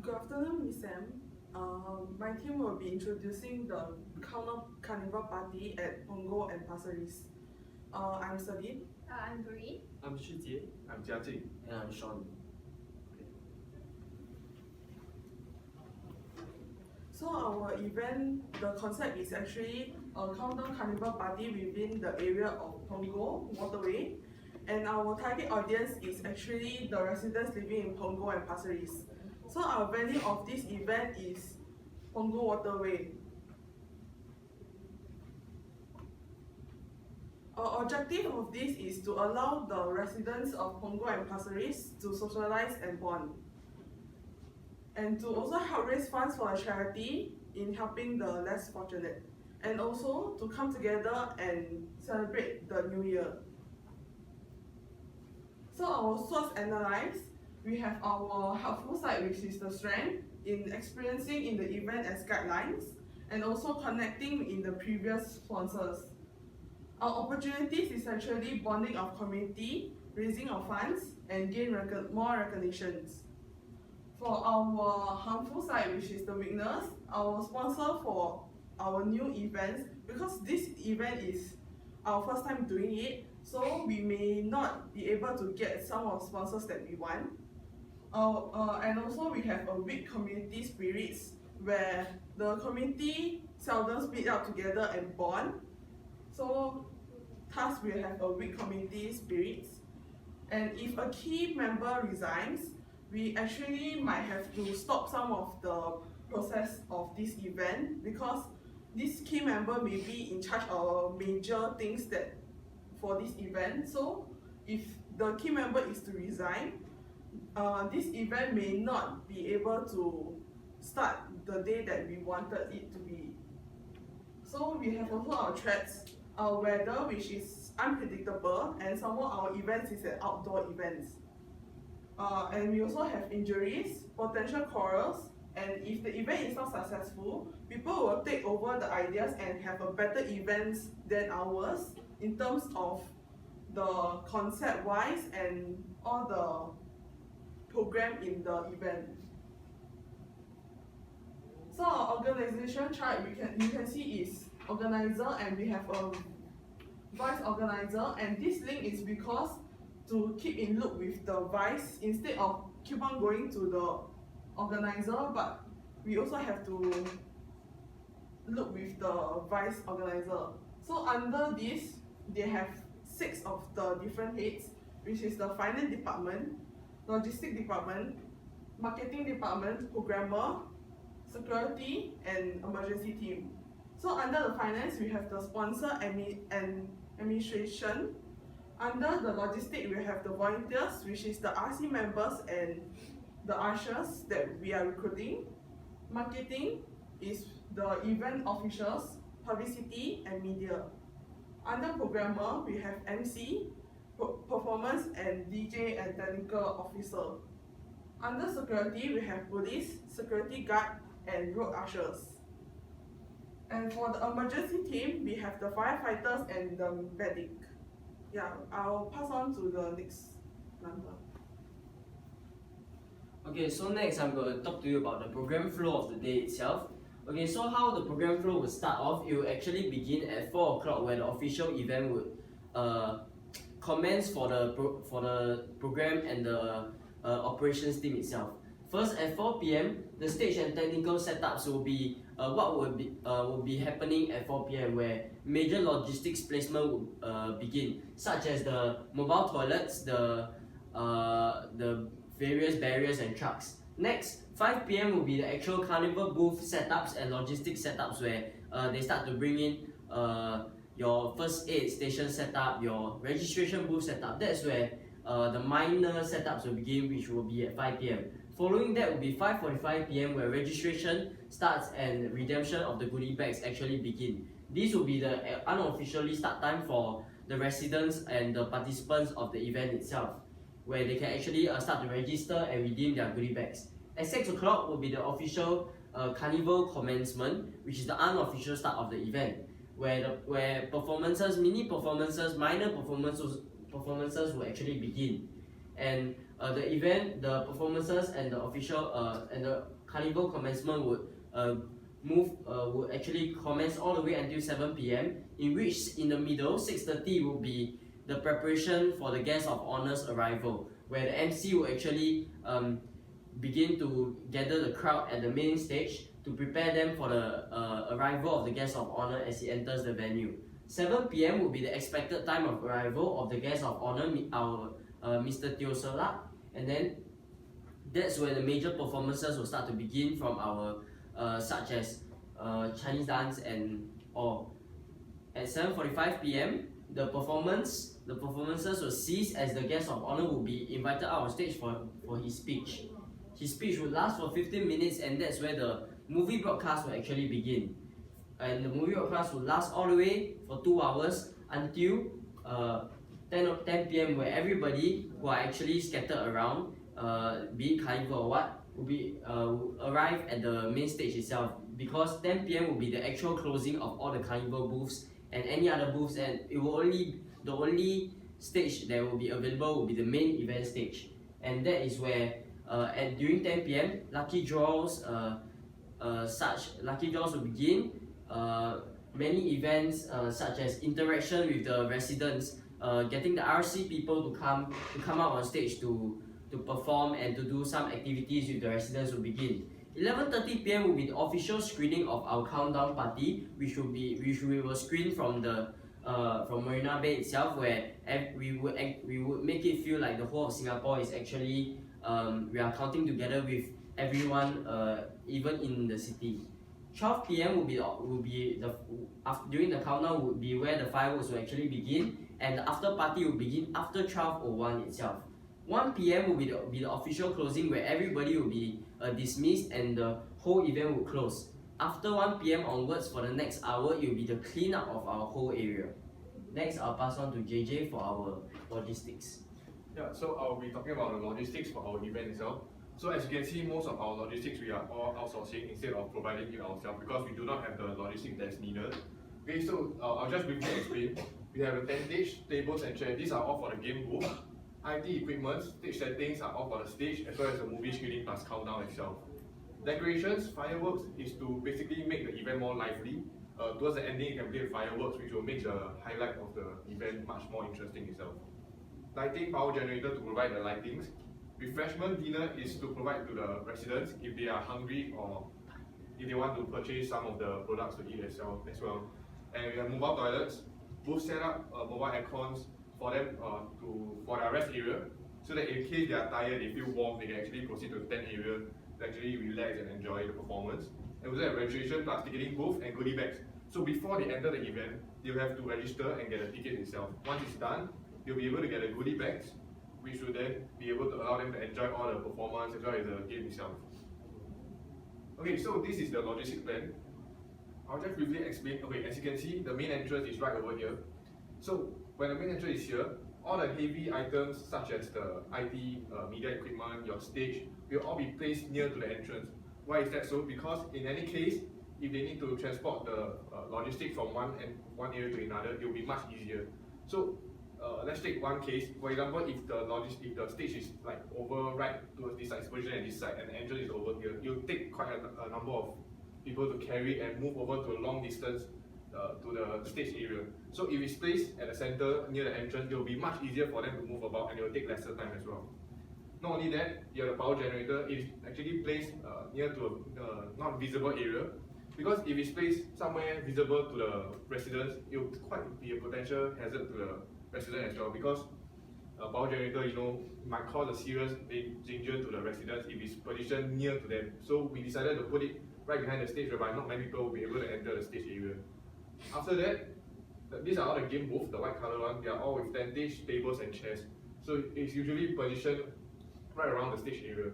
Good afternoon, Miss Sam. My team will be introducing the Carnival Party at Punggol and Pasir Ris. I'm Celine. I'm Doreen. I'm ShiJie. I'm JiaJin. And I'm Shawn. So our event, the concept is actually a countdown carnival party within the area of Punggol Waterway. And our target audience is actually the residents living in Punggol and Pasir Ris. So our venue of this event is Punggol Waterway. Our objective of this is to allow the residents of Punggol and Pasir Ris to socialize and bond, and to also help raise funds for a charity in helping the less fortunate, and also to come together and celebrate the new year. So our source analyze, we have our helpful side, which is the strength in experiencing in the event as guidelines, and also connecting in the previous sponsors. Our opportunities is actually bonding of community, raising of funds, and gain more recognitions. For our harmful side, which is the weakness, our sponsor for our new events, because this event is our first time doing it, so we may not be able to get some of sponsors that we want. And also we have a weak community spirits where the community seldom meet up together and bond. So thus we have a weak community spirits. And if a key member resigns, we actually might have to stop some of the process of this event, because this key member may be in charge of major things that for this event. So if the key member is to resign, this event may not be able to start the day that we wanted it to be. So we have also our threats, our weather, which is unpredictable, and some of our events is at outdoor events. And we also have injuries, potential quarrels, and if the event is not successful, people will take over the ideas and have a better events than ours in terms of the concept wise and all the program in the event. So our organization chart, you can see is organizer, and we have a vice organizer, and this link is because to keep in loop with the vice instead of keep on going to the organizer, but we also have to look with the vice organizer. So under this, they have 6 of the different heads, which is the finance department, logistic department, marketing department, programmer, security, and emergency team. So under the finance, we have the sponsor and administration. Under the logistic, we have the volunteers, which is the RC members and the ushers that we are recruiting. Marketing is the event officials, publicity, and media. Under programmer, we have MC, performance, and DJ and technical officer. Under security, we have police, security guard, and road ushers. And for the emergency team, we have the firefighters and the medic. Yeah, I'll pass on to the next number. Okay, so next I'm going to talk to you about the program flow of the day itself. Okay, so how the program flow will start off, it will actually begin at 4 o'clock where the official event would commence for the program and the operations team itself. First, at 4 p.m, the stage and technical setups will be what will be happening at 4 p.m, where major logistics placement will begin, such as the mobile toilets, the various barriers and trucks. Next, 5 p.m. will be the actual carnival booth setups and logistics setups, where they start to bring in your first aid station setup, your registration booth setup. That's where the minor setups will begin, which will be at 5 p.m. Following that will be 5:45 p.m. where registration starts and redemption of the goodie bags actually begin. This will be the unofficially start time for the residents and the participants of the event itself, where they can actually start to register and redeem their goodie bags. At 6 o'clock will be the official carnival commencement, which is the unofficial start of the event, where performances, mini performances, minor performances will actually begin. and the event, the performances, and the official and the carnival commencement would actually commence all the way until 7 p.m. In which in the middle 6:30 will be the preparation for the guest of honor's arrival, where the MC will actually begin to gather the crowd at the main stage to prepare them for the arrival of the guest of honor as he enters the venue. 7 p.m. will be the expected time of arrival of the guest of honor, our Mr. Teo Selak, and then that's where the major performances will start to begin from our such as Chinese dance and all. At 7:45 p.m. the performances will cease as the guest of honor will be invited out on stage for his speech. His speech will last for 15 minutes, and that's where the movie broadcast will actually begin. And the movie broadcast will last all the way for 2 hours until 10 p.m. where everybody who are actually scattered around, be it carnival or what, will arrive at the main stage itself, because 10 p.m. will be the actual closing of all the carnival booths and any other booths, and the only stage that will be available will be the main event stage. And that is where during 10 p.m. lucky draws will begin. Many events such as interaction with the residents, getting the RC people to come out on stage to perform and to do some activities with the residents will begin. 11:30 p.m. will be the official screening of our countdown party, which we will screen from Marina Bay itself, where we would make it feel like the whole of Singapore is actually we are counting together with everyone, even in the city. 12 p.m. during the countdown would be where the fireworks will actually begin, and the after party will begin after 12:01 itself. 1 p.m. will be the official closing, where everybody will be dismissed and the whole event will close. After 1 p.m. onwards, for the next hour, it will be the cleanup of our whole area. Next, I'll pass on to JJ for our logistics. Yeah, so I'll be talking about the logistics for our event itself. So as you can see, most of our logistics we are all outsourcing instead of providing it ourselves, because we do not have the logistics that's needed. Okay, so I'll just briefly explain. We have a tentage, tables and chairs. These are all for the game booth. IT equipment, stage settings are all for the stage, as well as the movie screening plus countdown itself. Decorations, fireworks is to basically make the event more lively. Towards the ending, you can play the fireworks, which will make the highlight of the event much more interesting itself. Lighting, power generator to provide the lightings. Refreshment dinner is to provide to the residents if they are hungry or if they want to purchase some of the products to eat as well. And we have mobile toilets, booth setup, mobile aircons for them for their rest area, so that in case they are tired, they feel warm, they can actually proceed to the tent area to actually relax and enjoy the performance. And we also have registration plus ticketing booth and goodie bags. So before they enter the event, they'll have to register and get a ticket itself. Once it's done, they'll be able to get a goodie bags, which will then be able to allow them to enjoy all the performance as well as the game itself. Okay, so this is the logistic plan. I'll just briefly explain. Okay, as you can see, the main entrance is right over here. So when the main entrance is here, all the heavy items such as the IT, media equipment, your stage, will all be placed near to the entrance. Why is that so? Because in any case, if they need to transport the logistics from one area to another, it will be much easier. So let's take one case. For example, if the stage is like over right towards this side, position at this side, and the entrance is over here, it will take quite a number of people to carry and move over to a long distance to the stage area. So if it's placed at the center near the entrance, it will be much easier for them to move about, and it will take lesser time as well. Not only that, you have the power generator. It is actually placed near to a not visible area, because if it's placed somewhere visible to the residents, it will quite be a potential hazard to the resident as well, because a power generator, might cause a serious danger to the residents if it's positioned near to them. So we decided to put it right behind the stage, whereby not many people will be able to enter the stage area. After that, these are all the game booths, the white color one. They are all with tentage, tables and chairs. So it's usually positioned right around the stage area.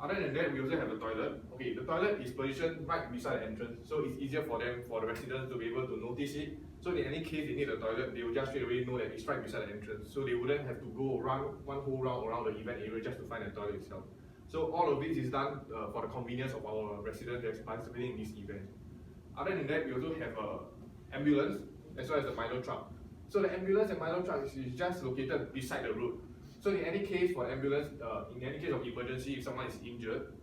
Other than that, we also have the toilet. Okay, the toilet is positioned right beside the entrance, so it's easier for the residents to be able to notice it. So in any case they need a toilet, they will just straight away know that it's right beside the entrance. So they wouldn't have to go around one whole round around the event area just to find the toilet itself. So all of this is done for the convenience of our residents that's participating in this event. Other than that, we also have ambulance as well as the Milo truck. So the ambulance and Milo truck is just located beside the road. So in any case for ambulance, in any case of emergency, if someone is injured,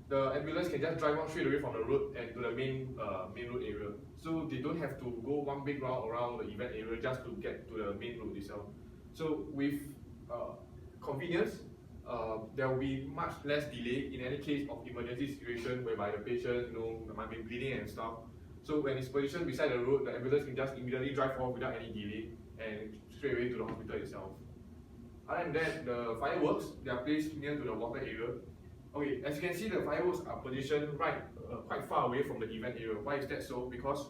the ambulance can just drive on straight away from the road and to the main road area. So they don't have to go one big round around the event area just to get to the main road itself. So with convenience, there will be much less delay in any case of emergency situation whereby the patient, might be bleeding and stuff. So when it's positioned beside the road, the ambulance can just immediately drive off without any delay and straight away to the hospital itself. Other than that, the fireworks, they are placed near to the water area. Okay, as you can see, the fireworks are positioned quite far away from the event area. Why is that so? Because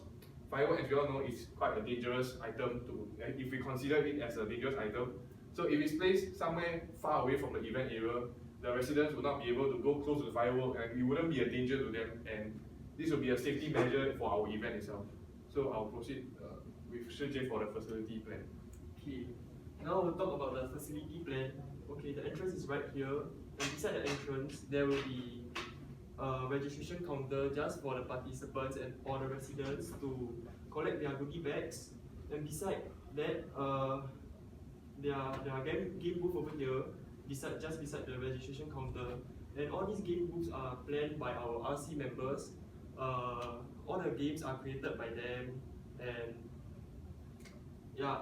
fireworks, as we all know, is quite a dangerous item if we consider it as a dangerous item. So if it's placed somewhere far away from the event area, the residents will not be able to go close to the firework and it wouldn't be a danger to them, and this will be a safety measure for our event itself. So I'll proceed with ShiJie for the facility plan. Okay, now we'll talk about the facility plan. Okay, the entrance is right here, and beside the entrance, there will be a registration counter just for the participants and all the residents to collect their goodie bags. And beside that, there are game booth over here, just beside the registration counter. And all these game booths are planned by our RC members. All the games are created by them, and yeah,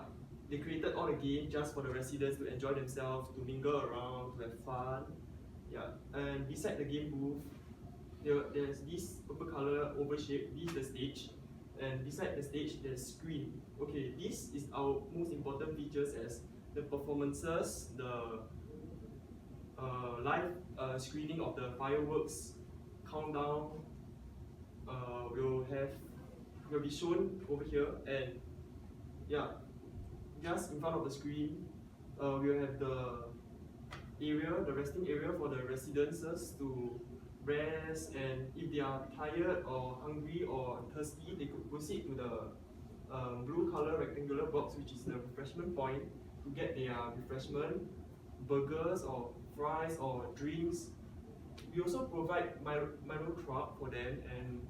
they created all the games just for the residents to enjoy themselves, to mingle around, to have fun. Yeah, and beside the game booth, there's this purple color oval shape. This is the stage, and beside the stage there's screen. Okay, this is our most important features as the performances, the live screening of the fireworks countdown will be shown over here, and yeah, just in front of the screen, we'll have the resting area for the residents to rest, and if they are tired or hungry or thirsty, they could proceed to the blue color rectangular box, which is the refreshment point, to get their refreshment, burgers or fries or drinks. We also provide Milo truck for them, and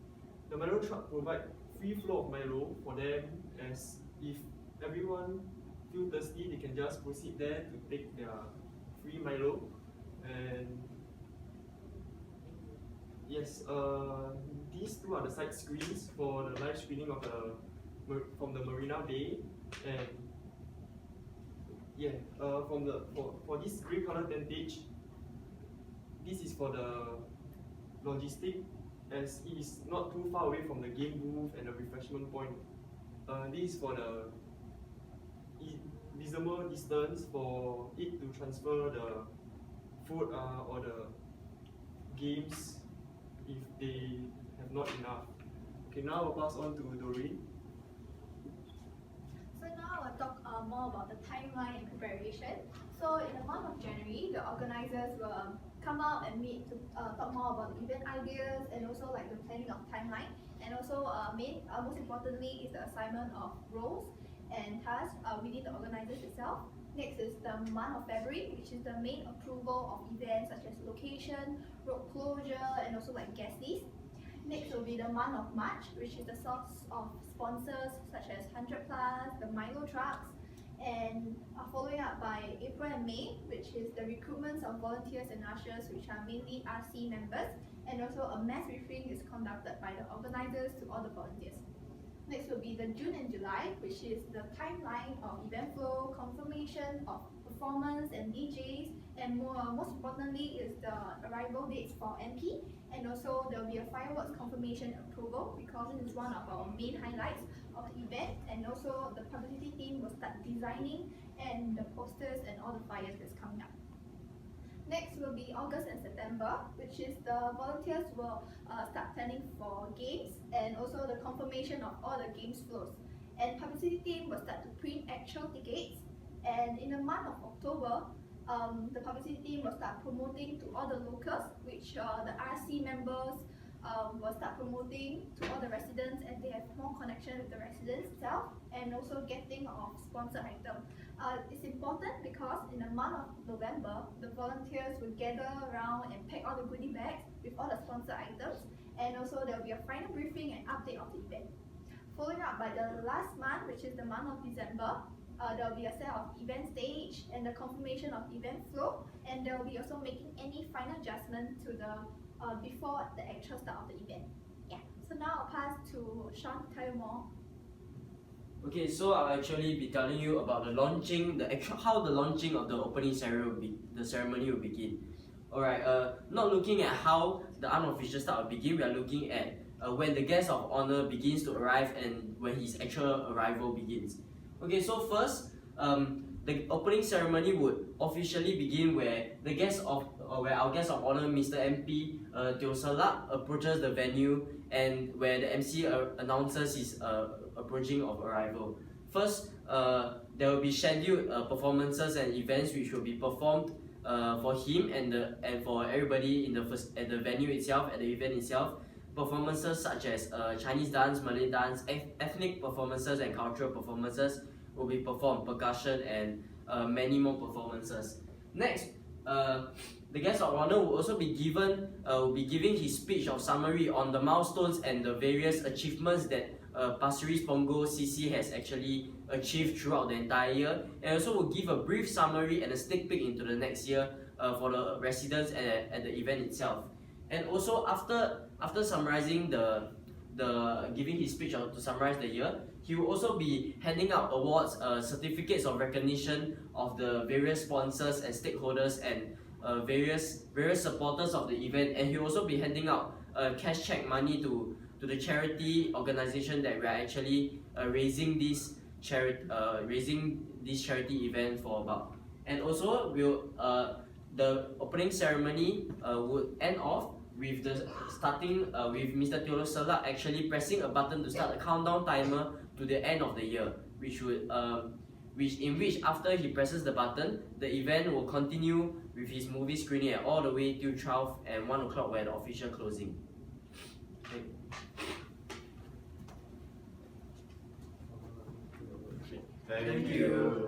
the Milo truck provide free flow of Milo for them, as if everyone feel thirsty, they can just proceed there to take their free Milo. And yes, these two are the side screens for the live screening of from the Marina Bay. And yeah, for this grey color tentage, this is for the logistic, as it is not too far away from the game booth and the refreshment point. This is for the reasonable distance for it to transfer the food or the games if they have not enough. Okay, now I'll pass on to Doreen. So now I'll talk more about the timeline and preparation. So in the month of January, the organizers will come out and meet to talk more about the event ideas and also like the planning of timeline. And also most importantly is the assignment of roles and tasks within the organizers itself. Next is the month of February, which is the main approval of events such as location, road closure, and also like guest list. Next will be the month of March, which is the source of sponsors such as 100 Plus, the Milo trucks, and following up by April and May, which is the recruitments of volunteers and ushers, which are mainly RC members, and also a mass briefing is conducted by the organizers to all the volunteers. Next will be the June and July, which is the timeline of event flow, confirmation of performance and DJs, and most importantly is the arrival dates for MP, and also there will be a fireworks confirmation approval, because this is one of our main highlights of the event, and also the publicity team will start designing and the posters and all the flyers that's coming up. Next will be August and September, which is the volunteers will start planning for games and also the confirmation of all the games flows. And publicity team will start to print actual tickets. And in the month of October, the publicity team will start promoting to all the locals, which the RC members will start promoting to all the residents, and they have more connection with the residents itself, and also getting of sponsor item. It's important because in the month of November, the volunteers will gather around and pack all the goodie bags with all the sponsor items, and also there will be a final briefing and update of the event. Following up by the last month, which is the month of December, there will be a set of event stage and the confirmation of event flow, and there will be also making any final adjustment to the before the actual start of the event. Yeah. So now I'll pass to Shawn to tell you more. Okay, so I'll actually be telling you about the launching, how the launching of the opening ceremony will begin. Alright, not looking at how the unofficial start will begin, we are looking at when the guest of honor begins to arrive and when his actual arrival begins. Okay, so first, the opening ceremony would officially begin where our guest of honor, Mr. MP Teo Salak, approaches the venue and where the MC announces his approaching of arrival. First, there will be scheduled performances and events which will be performed for him and for everybody at the venue itself, at the event itself. Performances such as Chinese dance, Malay dance, ethnic performances and cultural performances will be performed, percussion and many more performances. Next, the guest of honor will also be giving his speech of summary on the milestones and the various achievements that Pasir Ris Punggol CC has actually achieved throughout the entire year, and also will give a brief summary and a sneak peek into the next year for the residents at the event itself. And also after summarizing giving his speech to summarize the year, he will also be handing out awards, certificates of recognition of the various sponsors and stakeholders and various supporters of the event, and he will also be handing out cash check money to the charity organization that we are actually raising this charity event for about. And also the opening ceremony would end off with with Mr. Teo Salak actually pressing a button to start a countdown timer to the end of the year, in which after he presses the button, the event will continue with his movie screening all the way till 12 and 1 o'clock where the official closing. Thank you.